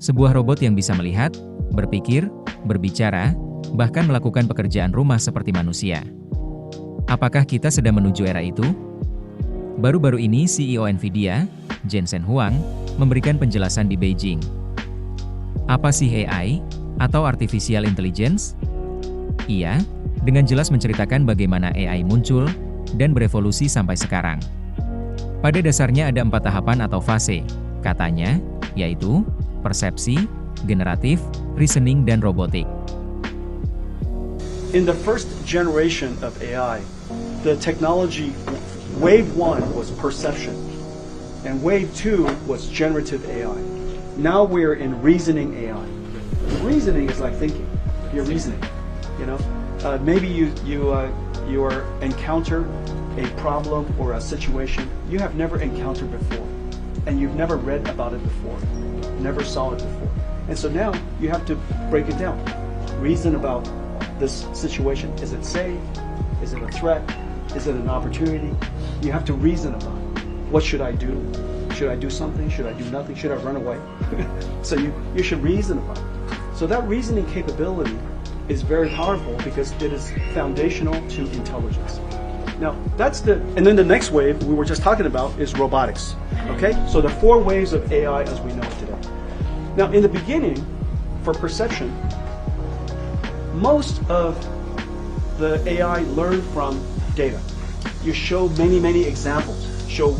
Sebuah robot yang bisa melihat, berpikir, berbicara, bahkan melakukan pekerjaan rumah seperti manusia. Apakah kita sedang menuju era itu? Baru-baru ini CEO Nvidia, Jensen Huang, memberikan penjelasan di Beijing. Apa sih AI, atau Artificial Intelligence? Ia, dengan jelas menceritakan bagaimana AI muncul, dan berevolusi sampai sekarang. Pada dasarnya ada 4 tahapan atau fase, katanya, yaitu persepsi, generatif, reasoning, dan robotik. In the first generation of AI, the technology, wave 1 was perception, and wave 2 was generative AI. Now we're in reasoning AI. Reasoning is like thinking. You're reasoning, you know. Maybe you encounter a problem or a situation you have never encountered before, and you've never read about it before, never saw it before. And so now you have to break it down. Reason about this situation. Is it safe? Is it a threat? Is it an opportunity? You have to reason about it. What should I do? Should I do something? Should I do nothing? Should I run away? So you should reason about it. So that reasoning capability is very powerful because it is foundational to intelligence. Now, and then the next wave we were just talking about is robotics. Okay? So the 4 waves of AI as we know it today. Now, in the beginning, for perception, most of the AI learned from data. You show many examples. Show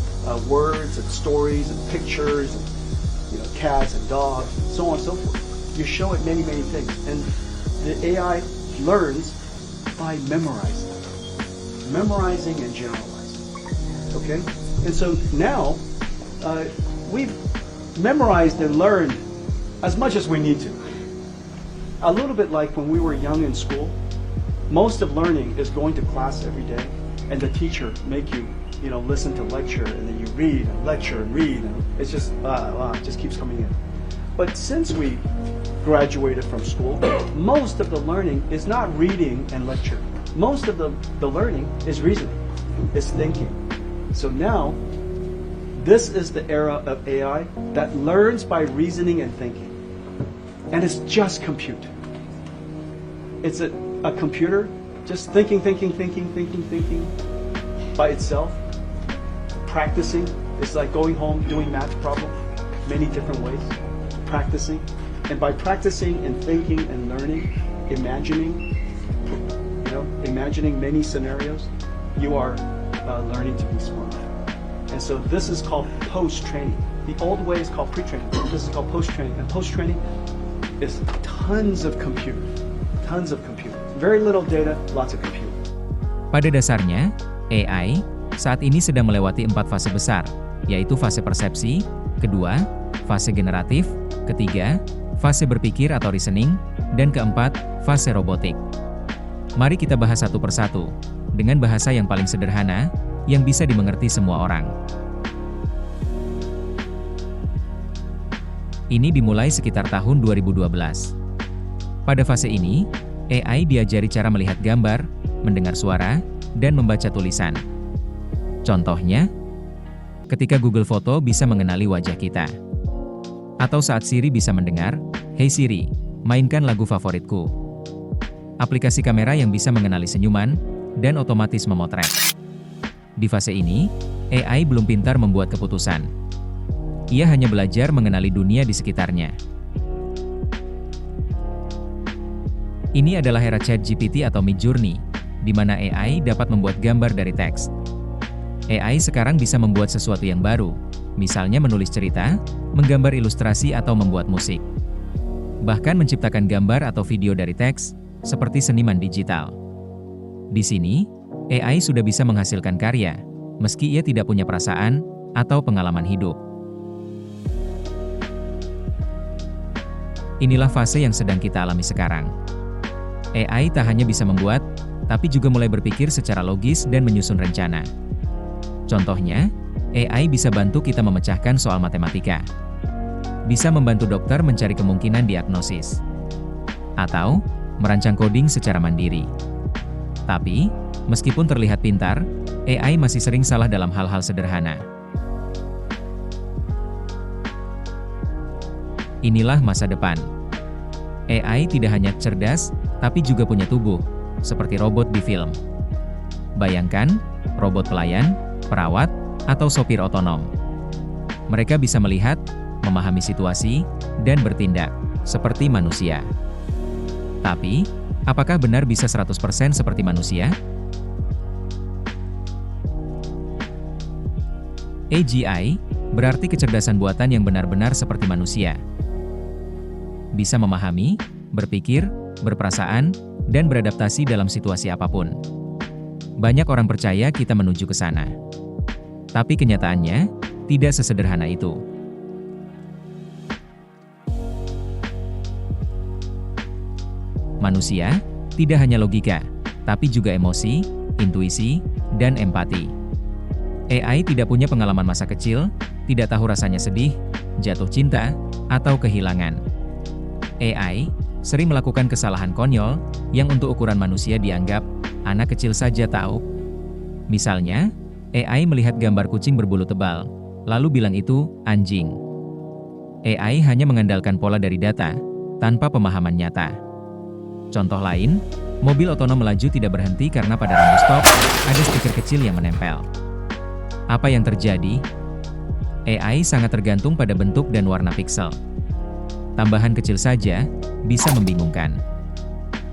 words and stories and pictures and cats and dogs, and so on and so forth. You show it many things. And the AI learns by memorizing and generalizing. Okay? And so now, we've memorized and learned as much as we need to. A little bit like when we were young in school, most of learning is going to class every day, and the teacher make you, listen to lecture, and then you read and lecture and read, and it's just, it just keeps coming in. But since we graduated from school, most of the learning is not reading and lecture. Most of the learning is reasoning, is thinking. So now, this is the era of AI that learns by reasoning and thinking. And it's just compute. It's a computer just thinking by itself. Practicing. It's like going home, doing math problems, many different ways. Practicing. And by practicing and thinking and learning, imagining many scenarios, you are learning to be smart. And so this is called post-training. The old way is called pre-training. This is called post-training. And post-training is tons of compute. Very little data, lots of compute. Pada dasarnya, AI saat ini sedang melewati 4 fase besar, yaitu fase persepsi, kedua, fase generatif, ketiga, fase berpikir atau reasoning, dan keempat, fase robotik. Mari kita bahas satu persatu, dengan bahasa yang paling sederhana, yang bisa dimengerti semua orang. Ini dimulai sekitar tahun 2012. Pada fase ini, AI diajari cara melihat gambar, mendengar suara, dan membaca tulisan. Contohnya, ketika Google Foto bisa mengenali wajah kita. Atau saat Siri bisa mendengar, "Hey Siri, mainkan lagu favoritku." Aplikasi kamera yang bisa mengenali senyuman, dan otomatis memotret. Di fase ini, AI belum pintar membuat keputusan. Ia hanya belajar mengenali dunia di sekitarnya. Ini adalah era ChatGPT atau Midjourney, di mana AI dapat membuat gambar dari teks. AI sekarang bisa membuat sesuatu yang baru, misalnya menulis cerita, menggambar ilustrasi atau membuat musik. Bahkan menciptakan gambar atau video dari teks, seperti seniman digital. Di sini, AI sudah bisa menghasilkan karya, meski ia tidak punya perasaan atau pengalaman hidup. Inilah fase yang sedang kita alami sekarang. AI tak hanya bisa membuat, tapi juga mulai berpikir secara logis dan menyusun rencana. Contohnya, AI bisa bantu kita memecahkan soal matematika. Bisa membantu dokter mencari kemungkinan diagnosis. Atau, merancang coding secara mandiri. Tapi, meskipun terlihat pintar, AI masih sering salah dalam hal-hal sederhana. Inilah masa depan. AI tidak hanya cerdas, tapi juga punya tubuh, seperti robot di film. Bayangkan, robot pelayan, perawat, atau sopir otonom. Mereka bisa melihat, memahami situasi, dan bertindak, seperti manusia. Tapi, apakah benar bisa 100% seperti manusia? AGI berarti kecerdasan buatan yang benar-benar seperti manusia. Bisa memahami, berpikir, berperasaan, dan beradaptasi dalam situasi apapun. Banyak orang percaya kita menuju ke sana. Tapi kenyataannya, tidak sesederhana itu. Manusia tidak hanya logika, tapi juga emosi, intuisi, dan empati. AI tidak punya pengalaman masa kecil, tidak tahu rasanya sedih, jatuh cinta, atau kehilangan. AI sering melakukan kesalahan konyol yang untuk ukuran manusia dianggap anak kecil saja tahu. Misalnya, AI melihat gambar kucing berbulu tebal, lalu bilang itu anjing. AI hanya mengandalkan pola dari data, tanpa pemahaman nyata. Contoh lain, mobil otonom melaju tidak berhenti karena pada rambu stop ada stiker kecil yang menempel. Apa yang terjadi? AI sangat tergantung pada bentuk dan warna piksel. Tambahan kecil saja bisa membingungkan.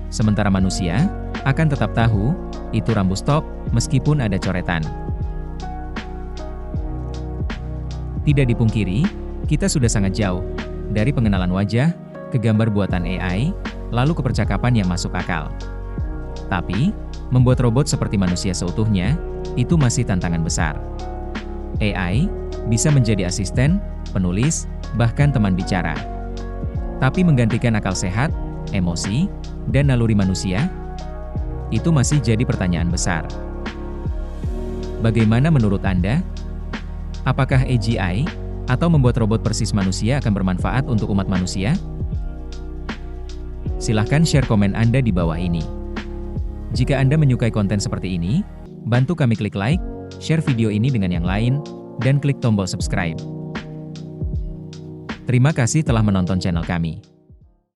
Sementara manusia akan tetap tahu itu rambu stop meskipun ada coretan. Tidak dipungkiri, kita sudah sangat jauh dari pengenalan wajah ke gambar buatan AI, lalu ke percakapan yang masuk akal. Tapi, membuat robot seperti manusia seutuhnya itu masih tantangan besar. AI bisa menjadi asisten, penulis, bahkan teman bicara. Tapi menggantikan akal sehat, emosi, dan naluri manusia? Itu masih jadi pertanyaan besar. Bagaimana menurut Anda? Apakah AGI atau membuat robot persis manusia akan bermanfaat untuk umat manusia? Silahkan share komen Anda di bawah ini. Jika Anda menyukai konten seperti ini, bantu kami klik like, share video ini dengan yang lain, dan klik tombol subscribe. Terima kasih telah menonton channel kami.